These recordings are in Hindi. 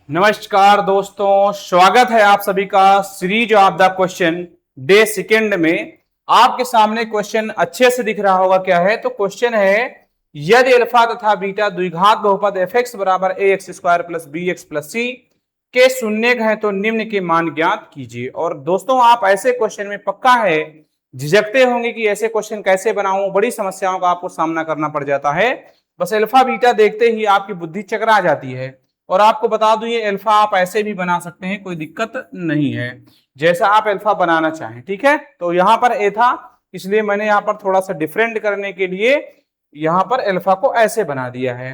नमस्कार दोस्तों, स्वागत है आप सभी का series of the question day second में। आपके सामने क्वेश्चन अच्छे से दिख रहा होगा। क्या है? तो क्वेश्चन है, यदि अल्फा तथा बीटा द्विघात बहुपद एफ एक्स बराबर a x square plus b x plus c के शून्य है तो निम्न के मान ज्ञात कीजिए। और दोस्तों, आप ऐसे क्वेश्चन में पक्का है झिझकते होंगे कि ऐसे क्वेश्चन कैसे बनाऊं, बड़ी समस्याओं का आपको सामना करना पड़ जाता है। बस अल्फा बीटा देखते ही आपकी बुद्धि चकरा जाती है। और आपको बता दूं, ये अल्फा आप ऐसे भी बना सकते हैं, कोई दिक्कत नहीं है, जैसा आप अल्फा बनाना चाहें। ठीक है, तो यहां पर ए था, इसलिए मैंने यहां पर थोड़ा सा डिफरेंट करने के लिए यहां पर अल्फा को ऐसे बना दिया है।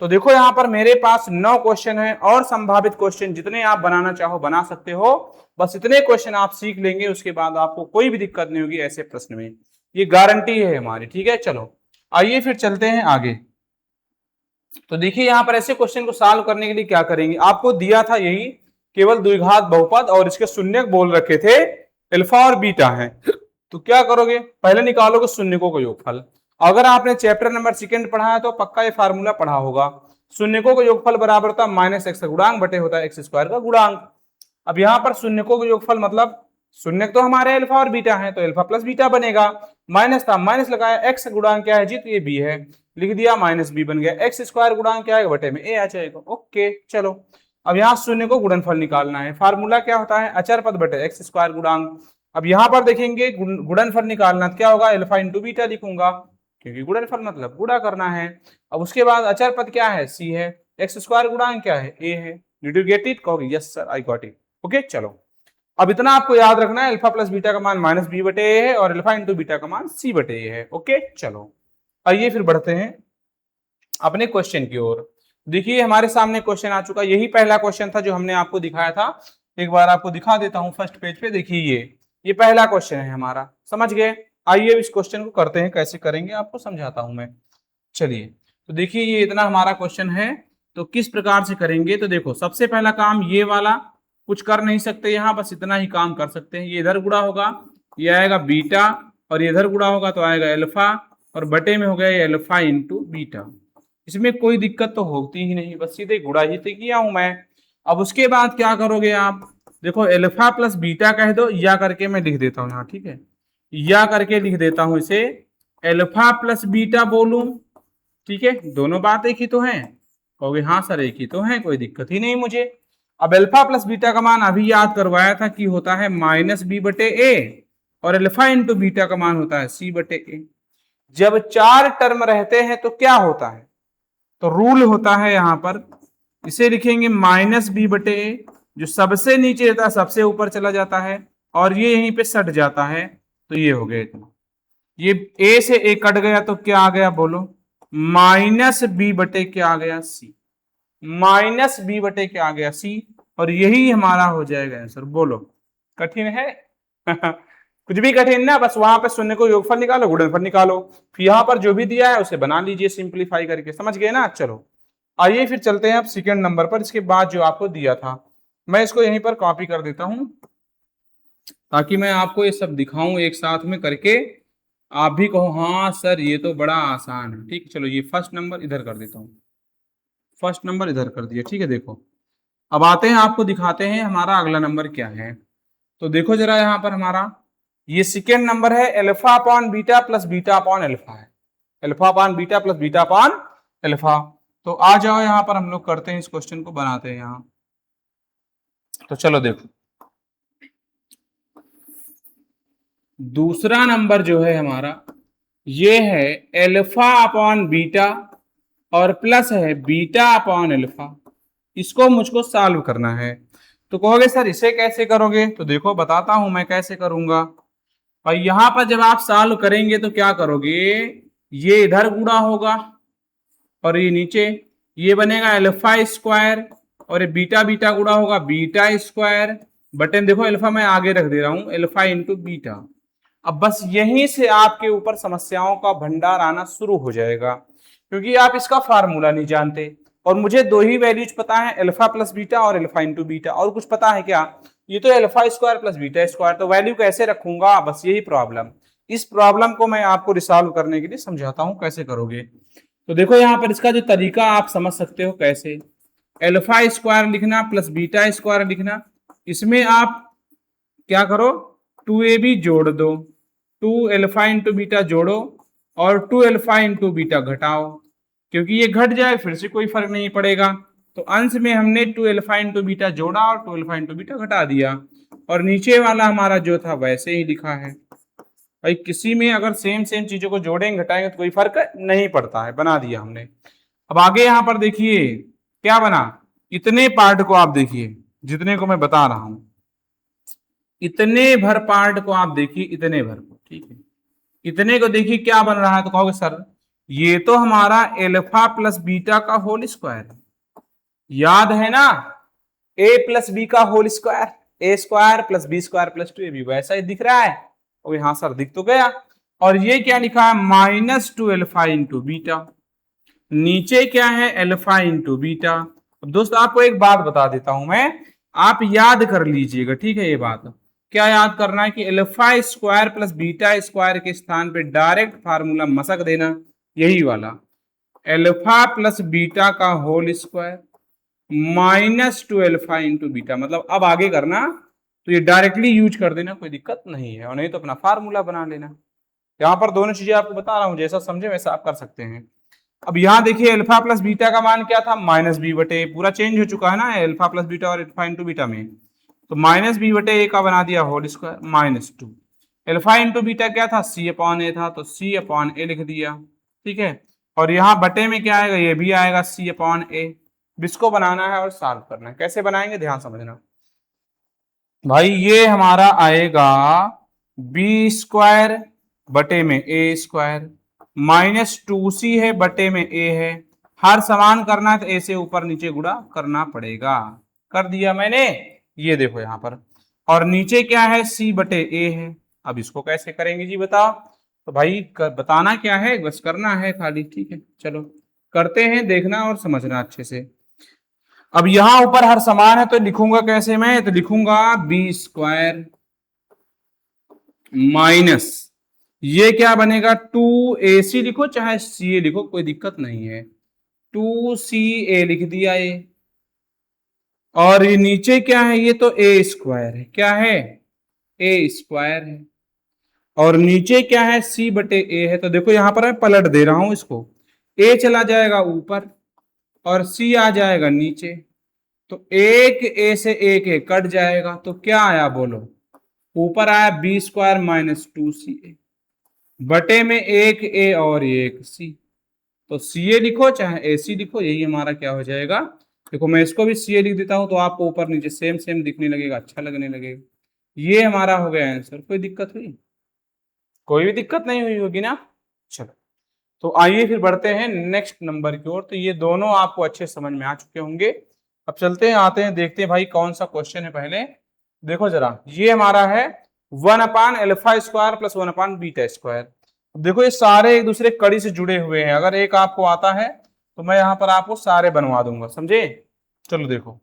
तो देखो, यहां पर मेरे पास 9 क्वेश्चन है और संभावित क्वेश्चन जितने आप बनाना चाहो बना सकते हो। बस इतने क्वेश्चन आप सीख लेंगे, उसके बाद आपको कोई भी दिक्कत नहीं होगी ऐसे प्रश्न में, ये गारंटी है हमारी। ठीक है, चलो आइए फिर चलते हैं आगे। तो देखिए, यहां पर ऐसे क्वेश्चन को सॉल्व करने के लिए क्या करेंगे, आपको दिया था यही केवल द्विघात बहुपद और इसके शून्य बोल रखे थे अल्फा और बीटा है। तो क्या करोगे, पहले निकालोगे शून्यकों का योगफल। अगर आपने चैप्टर नंबर सेकंड पढ़ा है तो पक्का ये फार्मूला पढ़ा होगा। शून्यकों का योगफल बराबर होता है माइनस एक्स का गुणांक बटे होता है एक्स स्क्वायर का गुणांक। अब यहाँ पर शून्यकों का योगफल मतलब शून्य तो हमारे अल्फा और बीटा है, तो अल्फा प्लस बीटा बनेगा। माइनस था, माइनस लगाया, एक्स गुणांक क्या है जी, तो ये बी है, लिख दिया, माइनस बी बन गया। एक्स स्क्वायर गुणांक क्या है, बटे में ए आ जाएगा। ओके, चलो अब यहाँ शून्य को गुणनफल निकालना है। फार्मूला क्या होता है, अचर पद बटे एक्स स्क्वायर गुणांक। अब यहाँ पर देखेंगे गुणनफल निकालना, क्या होगा, अल्फा इंटू बीटा लिखूंगा, क्योंकि गुणनफल मतलब गुणा करना है। अब उसके बाद अचर पद क्या है, सी है, एक्स स्क्वायर गुणांक क्या है, ए है। Did you get it? कहोगे yes sir, I got it. Okay, चलो अब इतना आपको याद रखना है, अल्फा प्लस बीटा का मान माइनस बी बटे ए है और अल्फा इंटू बीटा का मान सी बटे ए है। ओके, चलो आइए फिर बढ़ते हैं अपने क्वेश्चन की ओर। देखिए, हमारे सामने क्वेश्चन आ चुका, यही पहला क्वेश्चन था जो हमने आपको दिखाया था। एक बार आपको दिखा देता हूं फर्स्ट पेज पे। देखिए, ये पहला क्वेश्चन है हमारा, समझ गए। आइए इस क्वेश्चन को करते हैं, कैसे करेंगे आपको समझाता हूं मैं। चलिए, तो देखिए ये इतना हमारा क्वेश्चन है, तो किस प्रकार से करेंगे। तो देखो, सबसे पहला काम ये वाला कुछ कर नहीं सकते यहाँ, बस इतना ही काम कर सकते हैं। ये इधर गुणा होगा, ये आएगा बीटा, और ये इधर गुणा होगा तो आएगा अल्फा, और बटे में हो गया ये अल्फा इंटू बीटा। इसमें कोई दिक्कत तो होती ही नहीं, बस सीधे गुणा ही तो किया हूं मैं। अब उसके बाद क्या करोगे आप, देखो अल्फा प्लस बीटा कह दो, या करके मैं लिख देता हूँ यहाँ। ठीक है, या करके लिख देता हूं इसे, अल्फा प्लस बीटा बोलूं। ठीक है, दोनों बात एक ही तो है, कहोगे हाँ सर एक ही तो है, कोई दिक्कत ही नहीं मुझे। अब अल्फा प्लस बीटा का मान अभी याद करवाया था कि होता है माइनस बी बटे ए, और अल्फा इंटू बीटा का मान होता है सी बटे ए। जब 4 टर्म रहते हैं तो क्या होता है, तो रूल होता है यहां पर, इसे लिखेंगे माइनस बी बटे ए, जो सबसे नीचे रहता है सबसे ऊपर चला जाता है, और ये यहीं पे सट जाता है, तो ये हो गया इतना। ये ए से ए कट गया तो क्या आ गया बोलो, माइनस बी बटे क्या आ गया, सी। माइनस बी बटे क्या आ गया, सी, और यही हमारा हो जाएगा आंसर। बोलो कठिन है? कुछ भी कठिन ना, बस वहां पे शून्य को योगफल निकालो, गुणनफल निकालो, फिर यहाँ पर जो भी दिया है उसे बना लीजिए सिंप्लीफाई करके। समझ गए ना? चलो आइए फिर चलते हैं अब सेकंड नंबर पर। इसके बाद जो आपको दिया था, मैं इसको यहीं पर कॉपी कर देता हूं, ताकि मैं आपको ये सब दिखाऊं एक साथ में करके, आप भी कहो हाँ सर ये तो बड़ा आसान है। ठीक है, चलो ये फर्स्ट नंबर इधर कर देता हूँ, फर्स्ट नंबर इधर कर दिया। ठीक है, देखो अब आते हैं, आपको दिखाते हैं हमारा अगला नंबर क्या है। तो देखो जरा, यहाँ पर हमारा ये सेकेंड नंबर है, alpha upon beta plus beta upon alpha है। Alpha upon beta plus beta upon alpha. तो आ जाओ यहाँ पर, हम लोग करते हैं इस क्वेश्चन को, बनाते हैं यहाँ। तो चलो देखो, दूसरा नंबर जो है हमारा, ये है अल्फा अपॉन बीटा और प्लस है बीटा अपॉन अल्फा। इसको मुझको सॉल्व करना है। तो कहोगे सर इसे कैसे करोगे, तो देखो बताता हूं मैं कैसे करूंगा। और यहां पर जब आप सॉल्व करेंगे तो क्या करोगे, ये इधर गुणा होगा और ये नीचे ये बनेगा अल्फा स्क्वायर, और ये बीटा बीटा गुणा होगा बीटा स्क्वायर, बटन देखो अल्फा मैं आगे रख दे रहा हूं, अल्फा इंटू बीटा। अब बस यहीं से आपके ऊपर समस्याओं का भंडार आना शुरू हो जाएगा, क्योंकि आप इसका फार्मूला नहीं जानते। और मुझे 2 ही वैल्यूज पता है, अल्फा प्लस बीटा और अल्फा इंटू बीटा, और कुछ पता है क्या? ये तो alpha square plus beta square, तो वैल्यू कैसे रखूंगा, बस यही प्रॉब्लम। इस प्रॉब्लम को मैं आपको रिसॉल्व करने के लिए समझाता हूं कैसे करोगे। तो देखो यहाँ पर इसका जो तरीका आप समझ सकते हो कैसे। अल्फा स्क्वायर लिखना प्लस बीटा स्क्वायर लिखना। इसमें आप क्या करो, 2ab जोड़ दो, 2 अल्फा इंटू बीटा जोड़ो और 2 अल्फा इंटू बीटा घटाओ, क्योंकि ये घट जाए फिर से कोई फर्क नहीं पड़ेगा। तो अंश में हमने 2 अल्फा इंटू बीटा जोड़ा और 2 अल्फा इंटू बीटा घटा दिया, और नीचे वाला हमारा जो था वैसे ही लिखा है। भाई किसी में अगर सेम सेम चीजों को जोड़ेंगे घटाएंगे तो कोई फर्क नहीं पड़ता है, बना दिया हमने। अब आगे यहां पर देखिए क्या बना, इतने पार्ट को आप देखिए, जितने को मैं बता रहा हूं इतने भर पार्ट को आप देखिए, इतने भर को, ठीक है। इतने को देखिए क्या बन रहा है, तो कहोगे सर ये तो हमारा अल्फा प्लस बीटा का होल स्क्वायर है, याद है ना, ए प्लस बी का होल स्क्वायर, ए square plus b square plus 2ab, वैसा ही दिख रहा है। और हाँ सर दिख तो गया। और ये क्या लिखा है, -2 अल्फा इंटू बीटा, नीचे क्या है अल्फा इंटू बीटा। अब दोस्तों आपको एक बात बता देता हूं मैं, आप याद कर लीजिएगा, ठीक है। ये बात क्या याद करना है कि alpha square plus beta square के स्थान पे डायरेक्ट फार्मूला मसक देना, यही वाला अल्फा प्लस बीटा का whole square -2 alpha into beta. मतलब अब आगे करना तो ये डायरेक्टली यूज कर देना, कोई दिक्कत नहीं है, और नहीं तो अपना फार्मूला बना लेना। यहाँ पर दोनों चीजें आपको बता रहा हूं, जैसा समझे वैसा आप कर सकते हैं। अब यहाँ देखिए अल्फा प्लस बीटा का मान क्या था, -b बटे, पूरा चेंज हो चुका है ना अल्फा प्लस बीटा और अल्फा इंटू बीटा में, तो -b बटे a का बना दिया whole square -2। Alpha into beta क्या था, c/a था, तो c/a लिख दिया, ठीक है। और यहाँ बटे में क्या आएगा, ये भी आएगा c/a। इसको बनाना है और सॉल्व करना है, कैसे बनाएंगे ध्यान समझना भाई। ये हमारा आएगा b स्क्वायर बटे में a स्क्वायर, -2c है बटे में a है, हर समान करना है तो a से ऊपर नीचे गुणा करना पड़ेगा, कर दिया मैंने, ये देखो यहाँ पर। और नीचे क्या है, c बटे a है। अब इसको कैसे करेंगे जी बताओ, तो भाई बताना क्या है, बस करना है खाली, ठीक है। चलो करते हैं, देखना और समझना अच्छे से। अब यहां ऊपर हर समान है तो लिखूंगा कैसे मैं, तो लिखूंगा b स्क्वायर माइनस, ये क्या बनेगा 2ac लिखो चाहे ca लिखो, कोई दिक्कत नहीं है, 2ca लिख दिया ये। और ये नीचे क्या है, ये तो a स्क्वायर है, क्या है a स्क्वायर है। और नीचे क्या है, c बटे a है। तो देखो यहां पर मैं पलट दे रहा हूं इसको, a चला जाएगा ऊपर और c आ जाएगा नीचे, तो एक a से एक a कट जाएगा, तो क्या आया बोलो, ऊपर आया b स्क्वायर -2ca बटे में एक a और एक c, तो ca लिखो चाहे ac लिखो, यही हमारा क्या हो जाएगा। देखो मैं इसको भी ca लिख देता हूं तो आपको ऊपर नीचे सेम सेम दिखने लगेगा, अच्छा लगने लगेगा। ये हमारा हो गया आंसर। कोई दिक्कत हुई, कोई भी दिक्कत नहीं हुई होगी ना। चलो तो आइए फिर बढ़ते हैं नेक्स्ट नंबर की ओर। तो ये दोनों आपको अच्छे समझ में आ चुके होंगे। अब चलते हैं, आते हैं, देखते हैं भाई कौन सा क्वेश्चन है। पहले देखो जरा, ये हमारा है 1/अल्फा स्क्वायर प्लस 1/बीटा स्क्वायर। अब देखो ये सारे एक दूसरे कड़ी से जुड़े हुए हैं, अगर एक आपको आता है तो मैं यहाँ पर आपको सारे बनवा दूंगा, समझे। चलो देखो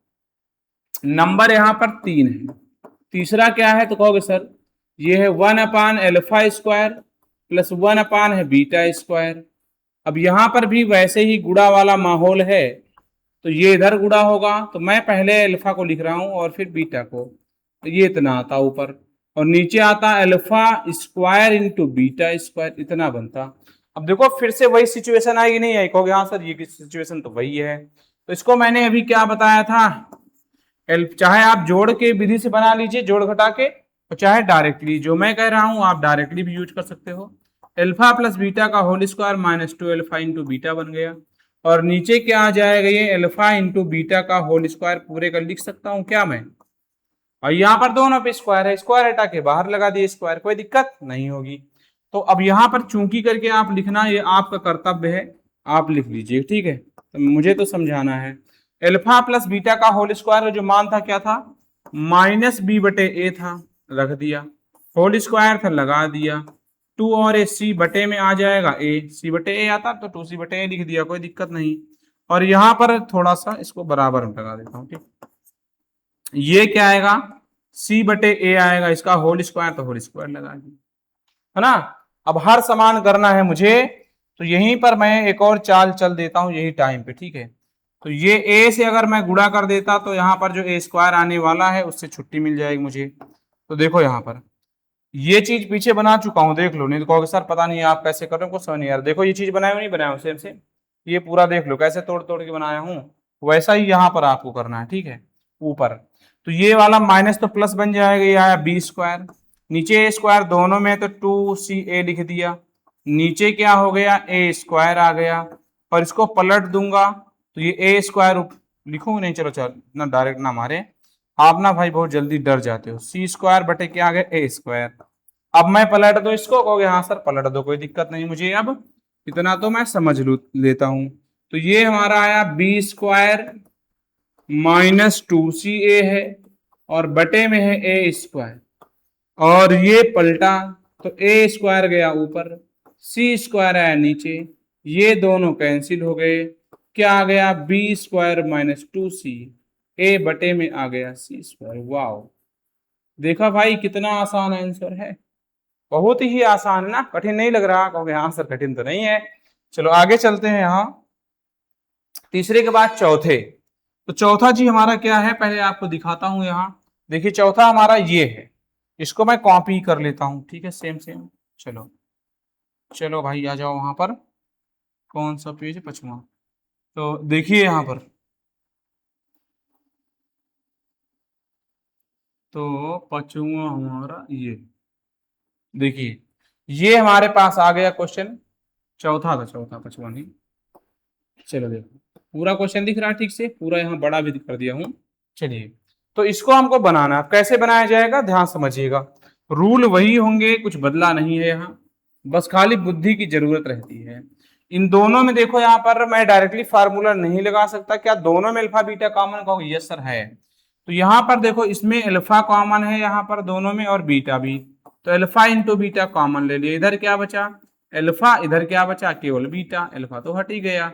नंबर यहाँ पर 3 है, तीसरा क्या है तो कहोगे सर ये है 1/अल्फा स्क्वायर प्लस 1/ है बीटा स्क्वायर। अब यहाँ पर भी वैसे ही गुणा वाला माहौल है, तो ये इधर गुणा होगा, तो मैं पहले अल्फा को लिख रहा हूं और फिर बीटा को, तो ये इतना आता ऊपर, और नीचे आता alpha square into beta square, इतना बनता। अब देखो फिर से वही सिचुएशन आएगी, नहीं आई, कहोगे हाँ सर ये सिचुएशन तो वही है। तो इसको मैंने अभी क्या बताया था, चाहे आप जोड़ के विधि से बना लीजिए, जोड़ घटा के, और चाहे डायरेक्टली, जो मैं कह रहा हूं आप डायरेक्टली भी यूज कर सकते हो। अल्फा प्लस बीटा का whole square -2 alpha into beta बन गया, और नीचे क्या आ जाएगा, ये अल्फा इंटू बीटा का होल स्क्वायर पूरे का लिख सकता हूं क्या मैं। और यहाँ पर दोनों पे स्क्वायर है, स्क्वायर हटा के बाहर लगा दिए स्क्वायर, कोई दिक्कत नहीं होगी। तो अब यहाँ पर चूंकि करके आप लिखना, ये आपका कर्तव्य है, आप लिख लीजिए, ठीक है। तो मुझे तो समझाना है। अल्फा प्लस बीटा का होल स्क्वायर जो मान था क्या था, -b बटे a था, रख दिया, होल स्क्वायर था लगा दिया, 2 और a c बटे में आ जाएगा a, c बटे a आता तो 2c बटे a लिख दिया, कोई दिक्कत नहीं। और यहाँ पर थोड़ा सा इसको बराबर में लगा देता हूँ, ठीक। ये क्या आएगा, c बटे a आएगा, इसका होल स्क्वायर तो होल स्क्वायर लगा दिया, है ना। अब हर समान करना है मुझे, तो यहीं पर मैं एक और चाल चल देता हूं, यही टाइम पे, ठीक है। तो ये ए से अगर मैं गुणा कर देता तो यहाँ पर जो ए स्क्वायर आने वाला है उससे छुट्टी मिल जाएगी मुझे। तो देखो यहाँ पर ये चीज पीछे बना चुका हूँ, देख लो, नहीं तो कहोगे सर पता नहीं आप कैसे कर रहे हो, कुछ समझ नहीं यार। देखो ये चीज बनाया नहीं बनाया सेम सेम, ये पूरा देख लो कैसे तोड़ तोड़ के बनाया हूँ, वैसा ही यहाँ पर आपको करना है, ठीक है। ऊपर तो ये वाला माइनस तो प्लस बन जाएगा, ये आया बी स्क्वायर, नीचे ए स्क्वायर, दोनों में तो 2ca लिख दिया, नीचे क्या हो गया ए स्क्वायर आ गया, और इसको पलट दूंगा तो ये ए स्क्वायर लिखूंगा नहीं, चलो चलो ना डायरेक्ट ना मारे आप ना भाई, बहुत जल्दी डर जाते हो। सी स्क्वायर बटे क्या आ गया ए स्क्वायर। अब मैं पलट दो इसको, कहोगे हाँ सर पलट दो कोई दिक्कत नहीं मुझे, अब इतना तो मैं समझ लेता हूं। तो ये हमारा आया बी स्क्वायर माइनस 2ca है और बटे में है ए स्क्वायर, और ये पलटा तो ए स्क्वायर गया ऊपर, सी स्क्वायर आया नीचे, ये दोनों कैंसिल हो गए, क्या आ गया बी स्क्वायर माइनस 2c, ए बटे में आ गया सी स्क्वायर। वाओ, देखा भाई कितना आसान आंसर है, बहुत ही आसान है ना, कठिन नहीं लग रहा, कहोगे हाँ सर कठिन तो नहीं है। चलो आगे चलते हैं, यहाँ तीसरे के बाद चौथे। तो चौथा जी हमारा क्या है, पहले आपको दिखाता हूं। यहाँ देखिए चौथा हमारा ये है, इसको मैं कॉपी कर लेता हूं, ठीक है, सेम सेम। चलो चलो भाई आ जाओ वहां पर, कौन सा पेज है, 5वां। तो देखिए यहाँ पर, तो 5वां हमारा ये देखिए, ये हमारे पास आ गया क्वेश्चन, चौथा था, चौथा 5वां नहीं। चलो देखो पूरा क्वेश्चन दिख रहा है ठीक से, पूरा यहाँ बड़ा भी कर दिया हूँ। चलिए तो इसको हमको बनाना है, कैसे बनाया जाएगा ध्यान समझिएगा, रूल वही होंगे, कुछ बदला नहीं है यहाँ, बस खाली बुद्धि की जरूरत रहती है। इन दोनों में देखो यहाँ पर मैं डायरेक्टली फार्मूला नहीं लगा सकता, क्या दोनों में अल्फा बीटा कॉमन, कहोगे यस सर है। तो यहाँ पर देखो इसमें अल्फा कॉमन है यहाँ पर दोनों में, और बीटा भी, तो अल्फा इंटू बीटा कॉमन ले लिया, इधर क्या बचा अल्फा, इधर क्या बचा केवल बीटा, अल्फा तो हट ही गया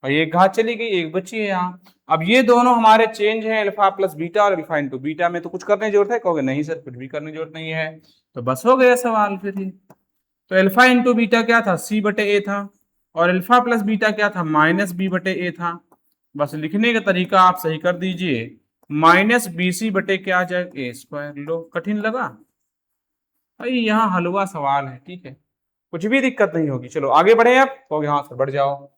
और एक घात चली गई, एक बची है यहाँ। अब ये दोनों हमारे चेंज हैं, अल्फा प्लस बीटा और अल्फा इंटू बीटा में, तो कुछ करने की जरूरत है, कहोगे नहीं सर कुछ भी करने की जरूरत नहीं है, तो बस हो गया सवाल फिर ही। तो अल्फा इंटू बीटा क्या था सी बटे ए था, और अल्फा प्लस बीटा क्या था माइनस बी बटे ए था। बस लिखने का तरीका आप सही कर दीजिए, माइनस बी सी बटे क्या आ जाए ए स्क्वायर। लो कठिन लगा भाई, यहाँ हलवा सवाल है, ठीक है, कुछ भी दिक्कत नहीं होगी। चलो आगे बढ़े, आप कहोगे हाँ सर बढ़ जाओ।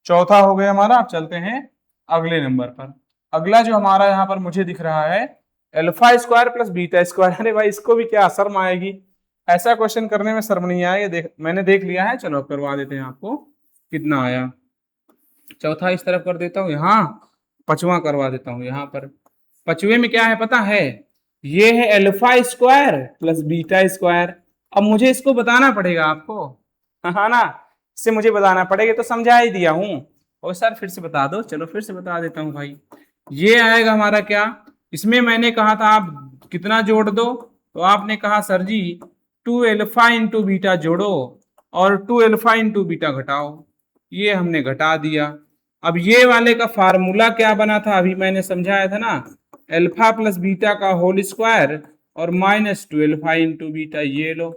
चौथा हो गया हमारा, अब चलते हैं अगले नंबर पर। अगला जो हमारा यहाँ पर मुझे दिख रहा है alpha square plus beta square. अरे भाई इसको भी क्या शर्म आएगी, ऐसा क्वेश्चन करने में शर्म नहीं आएगी, मैंने देख लिया है, चलो करवा देते हैं आपको। कितना आया, चौथा इस तरफ कर देता हूँ, यहाँ 5वां करवा देता हूँ। यहाँ पर 5वें में क्या है पता है, ये है alpha square plus beta square. अब मुझे इसको बताना पड़ेगा आपको, हाँ ना, इससे मुझे बताना पड़ेगा, तो समझा ही दिया हूँ। और सर फिर से बता दो, चलो फिर से बता देता हूँ भाई। ये आएगा हमारा क्या, इसमें मैंने कहा था आप कितना जोड़ दो, तो आपने कहा सर जी 2 अल्फा इंटू बीटा जोड़ो और 2 अल्फा इंटू बीटा घटाओ, ये हमने घटा दिया। अब ये वाले का फार्मूला क्या बना था, अभी मैंने समझाया था ना, अल्फा प्लस बीटा का होल स्क्वायर और माइनस 2 अल्फा इंटू बीटा, ये लो,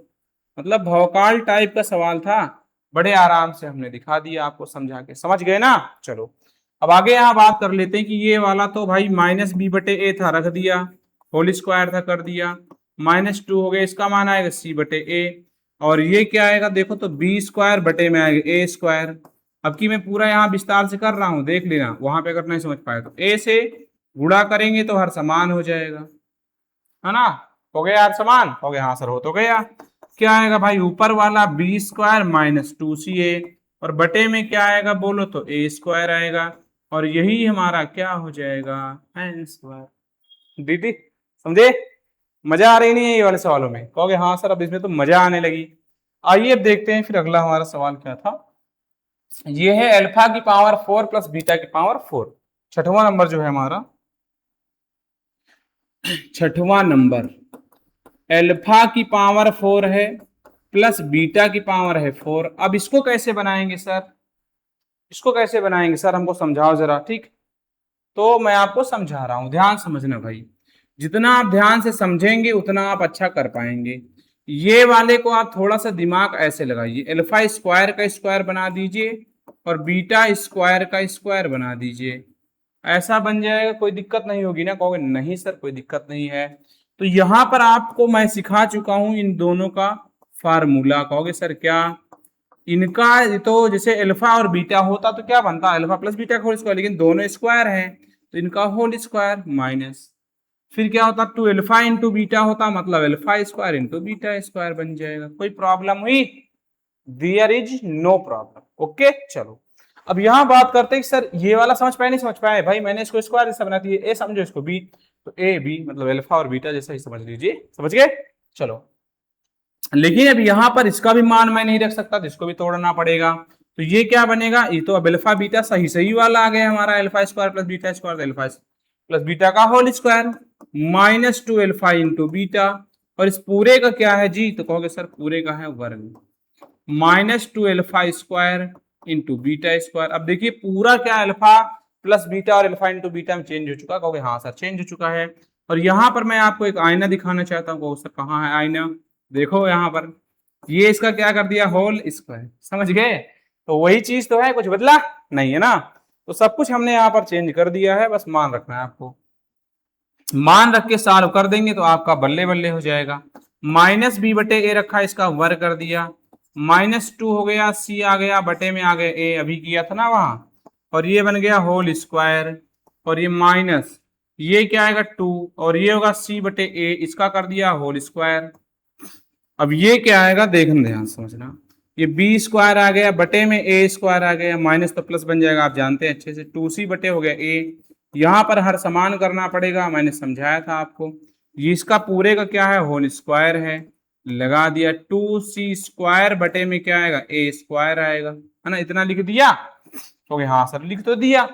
मतलब भौकाल टाइप का सवाल था, बड़े आराम से हमने दिखा दिया आपको समझा के, समझ गए ना। चलो अब आगे यहाँ बात कर लेते हैं कि ये वाला तो भाई माइनस बी बटे ए था, रख दिया, होल स्क्वायर था कर दिया, माइनस 2 हो गया, इसका मान आएगा सी बटे ए, और ये क्या आएगा देखो तो बी स्क्वायर बटे में आएगा ए स्क्वायर। अब की मैं पूरा यहाँ विस्तार से कर रहा हूँ, देख लेना, वहां पे अगर नहीं समझ पाए तो ए से गुणा करेंगे तो हर समान हो जाएगा, है ना, हो गया हर समान, हो गया हाँ सर हो तो गया। क्या आएगा भाई ऊपर वाला बी स्क्वायर माइनस 2ca, और बटे में क्या आएगा बोलो तो ए स्क्वायर आएगा, और यही हमारा क्या हो जाएगा आंसर। दीदी समझे, मजा आ रही नहीं है ये वाले सवालों में, कहोगे हाँ सर अब इसमें तो मजा आने लगी। आइए अब देखते हैं फिर अगला हमारा सवाल क्या था। ये है अल्फा की पावर 4 प्लस बीटा की पावर 4, छठवां नंबर जो है हमारा, छठवां नंबर, अल्फा की पावर 4 है प्लस बीटा की पावर है 4। अब इसको कैसे बनाएंगे सर, इसको कैसे बनाएंगे सर, हमको समझाओ जरा, ठीक। तो मैं आपको समझा रहा हूं, ध्यान समझना भाई, जितना आप ध्यान से समझेंगे उतना आप अच्छा कर पाएंगे। ये वाले को आप थोड़ा सा दिमाग ऐसे लगाइए, अल्फा स्क्वायर का स्क्वायर बना दीजिए और बीटा स्क्वायर का स्क्वायर बना दीजिए, ऐसा बन जाएगा, कोई दिक्कत नहीं होगी ना? कहोगे नहीं सर कोई दिक्कत नहीं है। तो यहां पर आपको मैं सिखा चुका हूं इन दोनों का फार्मूला। कहोगे सर क्या? इनका तो जैसे अल्फा और बीटा होता तो क्या बनता, अल्फा प्लस बीटा का होल स्क्वायर, लेकिन दोनों स्क्वायर है तो इनका होल स्क्वायर माइनस, फिर क्या होता टू अल्फा इंटू बीटा होता, मतलब alpha square into beta square बन जाएगा। कोई प्रॉब्लम हुई? There is no problem. Okay चलो, अब यहां बात करते हैं कि सर ये वाला समझ पाए नहीं समझ पाए? भाई मैंने इसको स्क्वायर जैसा बना दिया, ए समझो इसको बी, तो ए बी मतलब अल्फा और बीटा जैसा ही समझ लीजिए। समझ गए? चलो, लेकिन अब यहां पर इसका भी मान मैं नहीं रख सकता तो इसको भी तोड़ना पड़ेगा। तो ये क्या बनेगा? ये तो अब अल्फा बीटा सही सही वाला आ गया हमारा, alpha square plus beta square, alpha plus beta का whole square minus two alpha into beta, और इस पूरे का क्या है जी? तो कहोगे सर पूरे का है वर्ग, minus two alpha square into beta square. अब देखिए पूरा क्या अल्फा प्लस बीटा और अल्फा इंटू बीटा में चेंज हो चुका? कहोगे हाँ सर चेंज हो चुका है। और यहां पर मैं आपको एक आईना दिखाना चाहता हूँ। कहोगे सर कहाँ है आईना? देखो यहाँ पर, ये इसका क्या कर दिया? Whole square. समझ गए? तो वही चीज तो है, कुछ बदला नहीं है ना? तो सब कुछ हमने यहाँ पर चेंज कर दिया है, बस मान रखना है आपको। मान रख के सॉल्व कर देंगे तो आपका बल्ले बल्ले हो जाएगा। माइनस बी बटे ए रखा, इसका वर्ग कर दिया, माइनस टू हो गया, सी आ गया, बटे में आ गया ए, अभी किया था ना वहां, और ये बन गया होल स्क्वायर, और ये माइनस, ये क्या आएगा टू, और ये होगा सी बटे ए, इसका कर दिया होल स्क्वायर। अब ये क्या आएगा देखना, ध्यान समझना, ये बी स्क्वायर आ गया, बटे में ए स्क्वायर आ गया, माइनस तो प्लस बन जाएगा, आप जानते हैं अच्छे से, टू सी बटे हो गया ए, यहां पर हर समान करना पड़ेगा, मैंने समझाया था आपको। ये इसका पूरे का क्या है? होल स्क्वायर है, लगा दिया, टू सी स्क्वायर बटे में क्या आएगा? ए स्क्वायर आएगा, है ना? इतना लिख दिया। तो हाँ सर लिख तो दिया,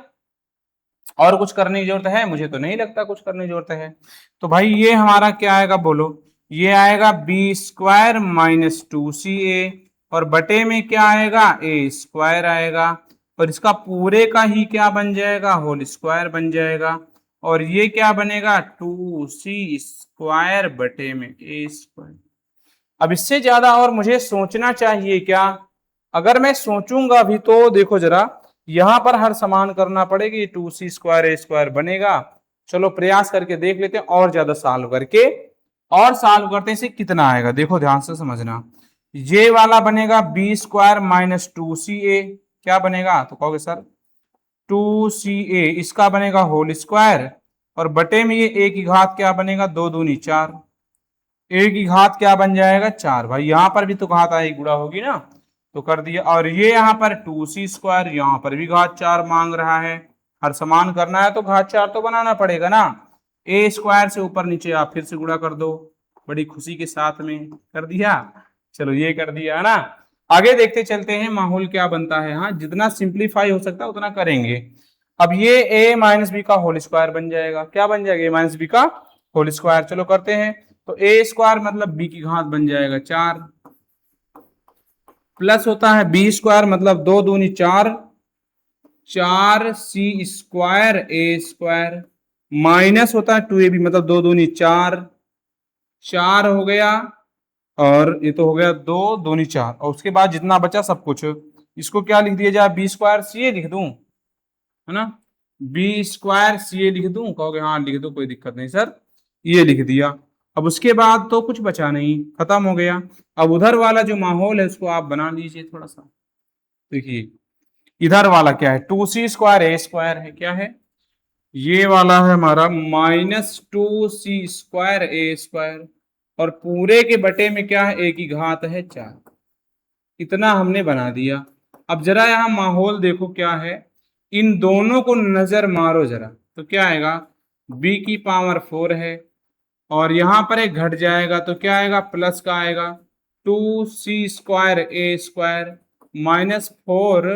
और कुछ करने की जरूरत है? मुझे तो नहीं लगता कुछ करने की जरूरत है। तो भाई ये हमारा क्या आएगा बोलो? ये आएगा B square minus two C a, और बटे में क्या आएगा? ए स्क्वायर आएगा, और इसका पूरे का ही क्या बन जाएगा? होल स्क्वायर बन जाएगा, और ये क्या बनेगा? टू सी स्क्वायर बटे में ए स्क्वायर। अब इससे ज्यादा और मुझे सोचना चाहिए क्या? अगर मैं सोचूंगा भी तो देखो जरा, यहां पर हर समान करना पड़ेगी, टू सी स्क्वायर ए स्क्वायर बनेगा। चलो प्रयास करके देख लेते हैं और ज्यादा सॉल्व करके, और सॉल्व करते हैं इसे कितना आएगा। देखो ध्यान से समझना, ये वाला बनेगा बी स्क्वायर माइनस टू सी ए, क्या बनेगा? तो कहोगे सर टू सी ए, इसका बनेगा होल स्क्वायर, और बटे में ये ए की घात क्या बनेगा? दो दूनी चार, ए की घात क्या बन जाएगा? चार। भाई यहाँ पर भी तो घात आई गुणा होगी ना, तो कर दिया। और ये यहाँ पर टू सी स्क्वायर, यहाँ पर भी घात चार मांग रहा है, हर समान करना है तो घात चार तो बनाना पड़ेगा ना। ए स्क्वायर से ऊपर नीचे आप फिर से गुणा कर दो, बड़ी खुशी के साथ में कर दिया। चलो ये कर दिया है ना। आगे देखते चलते हैं माहौल क्या बनता है। हाँ जितना सिंप्लीफाई हो सकता है उतना करेंगे। अब ये ए माइनस बी का होल स्क्वायर बन जाएगा, क्या बन जाएगा? ए माइनस बी का होल स्क्वायर। चलो करते हैं, तो ए स्क्वायर मतलब बी की घात बन जाएगा चार, प्लस होता है बी स्क्वायर मतलब दो दूनी चार, चार सी स्क्वायर ए स्क्वायर, माइनस होता है टू ए बी मतलब दो दूनी चार, चार हो गया, और ये तो हो गया दो दूनी चार, और उसके बाद जितना बचा सब कुछ, इसको क्या लिख दिया जाए? बी स्क्वायर सी ए लिख दूं, है ना? बी स्क्वायर सी ए लिख दूं? कहोगे हाँ लिख दो कोई दिक्कत नहीं सर, ये लिख दिया। अब उसके बाद तो कुछ बचा नहीं, खत्म हो गया। अब उधर वाला जो माहौल है उसको आप बना लीजिए थोड़ा सा। देखिए इधर वाला क्या है? टू सी स्क्वायर ए स्क्वायर है, क्या है? ये वाला है हमारा माइनस टू सी स्क्वायर ए स्क्वायर, और पूरे के बटे में क्या है? ए की घात है चार। इतना हमने बना दिया। अब जरा यहाँ माहौल देखो क्या है, इन दोनों को नजर मारो जरा, तो क्या आएगा? बी की पावर फोर है, और यहां पर एक घट जाएगा तो क्या आएगा? प्लस का आएगा, two C square A square minus four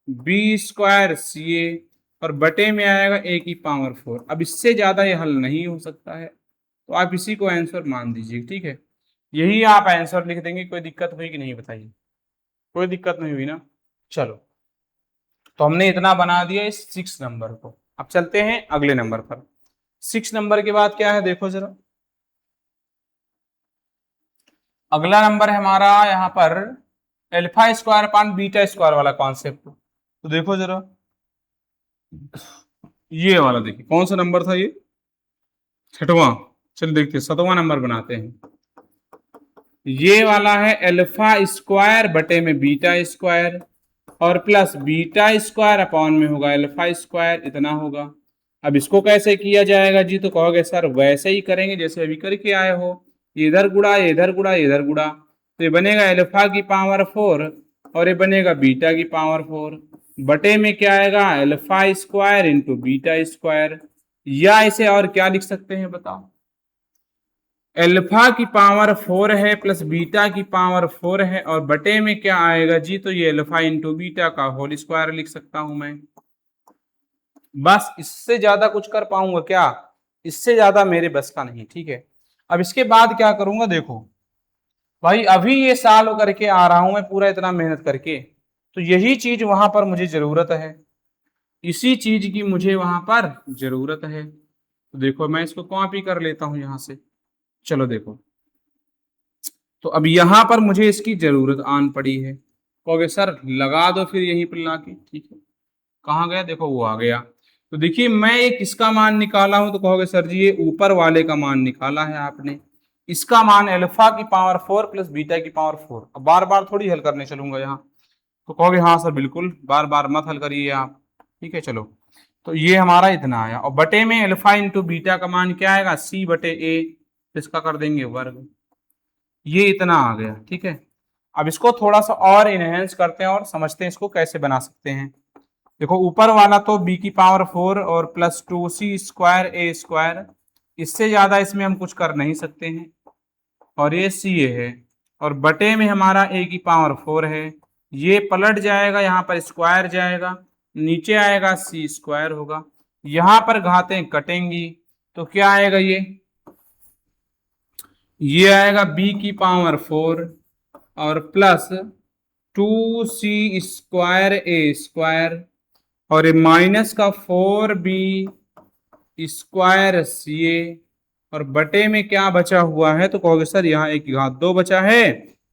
b square c a, और बटे में आएगा ए की पावर फोर। अब इससे ज्यादा ये हल नहीं हो सकता है, तो आप इसी को आंसर मान दीजिए, ठीक है? यही आप आंसर लिख देंगे। कोई दिक्कत हुई कि नहीं बताइए? कोई दिक्कत नहीं हुई ना? चलो, तो हमने इतना बना दिया इस 6 नंबर को। अब चलते हैं अगले नंबर पर। 6 नंबर के बाद क्या है देखो जरा, अगला नंबर है हमारा यहाँ पर alpha square upon beta square वाला कॉन्सेप्ट। तो देखो जरा, ये वाला देखिए कौन सा नंबर था ये, छठवां। चल देखते हैं 7वां नंबर बनाते हैं। ये वाला है अल्फा स्क्वायर बटे में बीटा स्क्वायर और प्लस बीटा स्क्वायर अपॉन में होगा अल्फा स्क्वायर, इतना होगा। अब इसको कैसे किया जाएगा जी, तो कहोगे सर वैसे ही करेंगे जैसे अभी करके आए हो, इधर गुड़ा इधर गुड़ा इधर गुड़ा, तो ये बनेगा अल्फा की पावर 4 और ये बनेगा बीटा की पावर 4, बटे में क्या आएगा alpha square into beta square. या इसे और क्या लिख सकते हैं बताओ, अल्फा की पावर 4 है प्लस बीटा की पावर 4 है और बटे में क्या आएगा जी, तो ये अल्फा इंटू बीटा का होल स्क्वायर लिख सकता हूं मैं। बस इससे ज्यादा कुछ कर पाऊंगा क्या, इससे ज्यादा मेरे बस का नहीं, ठीक है। अब इसके बाद क्या करूंगा देखो भाई, अभी ये साल करके आ रहा हूं मैं पूरा इतना मेहनत करके, तो यही चीज वहां पर मुझे जरूरत है, इसी चीज की मुझे वहां पर जरूरत है। तो देखो मैं इसको कॉपी कर लेता हूं यहां से, चलो देखो, तो अब यहां पर मुझे इसकी जरूरत आन पड़ी है। कहोगे सर लगा दो फिर यहीं पर लाके, ठीक है। कहाँ गया, देखो वो आ गया। तो देखिए मैं एक इसका मान निकाला हूं, तो कहोगे सर जी ये ऊपर वाले का मान निकाला है आपने, इसका मान अल्फा की पावर 4 प्लस बीटा की पावर 4। अब बार बार थोड़ी हल करने चलूंगा यहाँ, तो कहोगे हाँ सर बिल्कुल, बार बार मत हल करिए आप, ठीक है। चलो तो ये हमारा इतना आया और बटे में अल्फा इंटू बीटा का मान क्या आएगा, सी बटे ए, इसका कर देंगे वर्ग, ये इतना आ गया, ठीक है। अब इसको थोड़ा सा और इनहेंस करते हैं और समझते हैं इसको कैसे बना सकते हैं। देखो ऊपर वाला तो b की पावर 4 और प्लस 2c स्क्वायर ए स्क्वायर, इससे ज्यादा इसमें हम कुछ कर नहीं सकते हैं, और ये c है और बटे में हमारा a की पावर 4 है, ये पलट जाएगा यहाँ पर स्क्वायर जाएगा, नीचे आएगा c स्क्वायर होगा, यहाँ पर घातें कटेंगी तो क्या आएगा ये आएगा b की पावर 4 और प्लस 2c स्क्वायर ए स्क्वायर और माइनस का 4b स्क्वायर सी ए, और बटे में क्या बचा हुआ है, तो कहोगे सर यहाँ एक घात 2 बचा है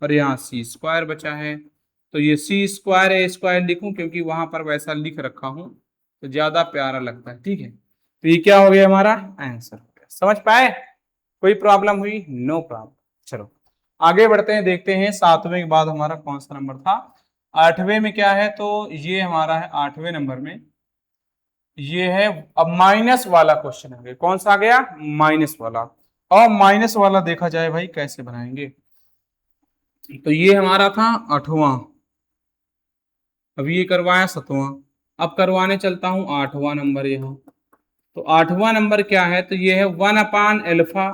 और यहाँ सी स्क्वायर बचा है, तो ये सी स्क्वायर ए स्क्वायर लिखूं क्योंकि वहां पर वैसा लिख रखा हूं तो ज्यादा प्यारा लगता है, ठीक है। तो ये क्या हो गया हमारा आंसर, समझ पाए, कोई प्रॉब्लम हुई, नो प्रॉब्लम। चलो आगे बढ़ते हैं, देखते हैं 7वें के बाद हमारा कौन सा नंबर था, 8वें में क्या है, तो ये हमारा है 8वें नंबर में, ये है अब माइनस वाला क्वेश्चन है, कौन सा आ गया माइनस वाला। और माइनस वाला देखा जाए भाई कैसे बनाएंगे, तो ये हमारा था 8वां, अभी ये करवाया 7वां, अब करवाने चलता हूं 8वां नंबर यहाँ। तो 8वां नंबर क्या है, तो ये है 1 अपान एल्फा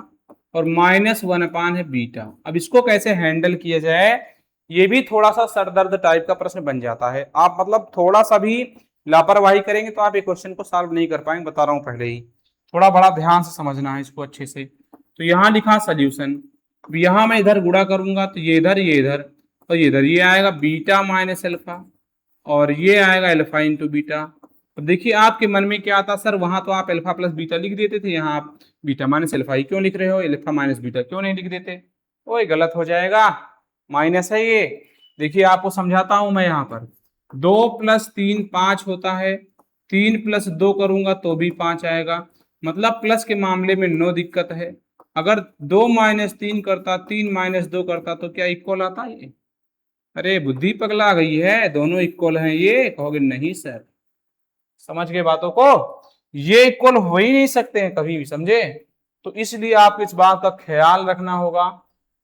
और माइनस 1 अपान है बीटा। अब इसको कैसे हैंडल किया जाए, ये भी थोड़ा सा सरदर्द टाइप का प्रश्न बन जाता है, आप मतलब थोड़ा सा भी लापरवाही करेंगे तो आप एक क्वेश्चन को सॉल्व नहीं कर पाएंगे, बता रहा हूं पहले ही, थोड़ा बड़ा ध्यान से समझना है इसको अच्छे से। तो यहाँ लिखा सोल्यूशन, यहाँ मैं इधर गुणा करूंगा तो ये इधर ये इधर और ये इधर, ये आएगा बीटा माइनस एल्फा और ये आएगा एल्फा इंटू बीटा। अब देखिए आपके मन में क्या आता, सर वहां तो आप एल्फा प्लस बीटा लिख देते थे, यहाँ आप बीटा माइनस एल्फा ही क्यों लिख रहे हो, एल्फा माइनस बीटा क्यों नहीं लिख देते, ओए गलत हो जाएगा, माइनस है ये। देखिए आपको समझाता हूं मैं, यहाँ पर 2 + 3 5 होता है, 3 + 2 करूंगा तो भी 5 आएगा, मतलब प्लस के मामले में नो दिक्कत है। अगर 2 - 3 करता, 3 - 2 करता तो क्या इक्वल आता ये, अरे बुद्धि पगला गई है, दोनों इक्वल हैं ये, कहोगे नहीं सर, समझ गए बातों को, ये इक्वल हो ही नहीं सकते हैं कभी भी, समझे। तो इसलिए आपको इस बात का ख्याल रखना होगा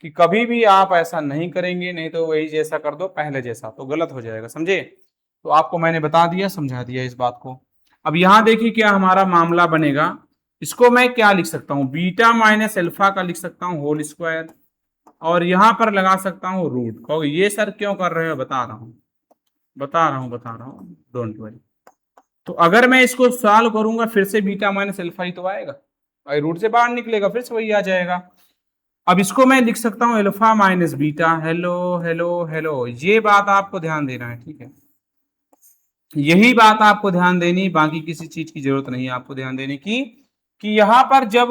कि कभी भी आप ऐसा नहीं करेंगे, नहीं तो वही जैसा कर दो पहले जैसा, तो गलत हो जाएगा, समझे। तो आपको मैंने बता दिया, समझा दिया इस बात को। अब यहां देखिए क्या हमारा मामला बनेगा, इसको मैं क्या लिख सकता हूं, बीटा माइनस एल्फा का लिख सकता हूं होल स्क्वायर और यहां पर लगा सकता हूं रूट। कहोगे ये सर क्यों कर रहे हो, बता रहा हूं बता रहा हूं, डोंट वरी। तो अगर मैं इसको सॉल्व करूंगा फिर से बीटा माइनस एल्फा ही तो आएगा, भाई रूट से बाहर निकलेगा फिर से वही आ जाएगा। अब इसको मैं लिख सकता हूं alpha minus beta, hello hello hello, ये बात आपको ध्यान देना है, ठीक है, यही बात आपको ध्यान देनी, बाकी किसी चीज की जरूरत नहीं है आपको ध्यान देने की, कि यहां पर जब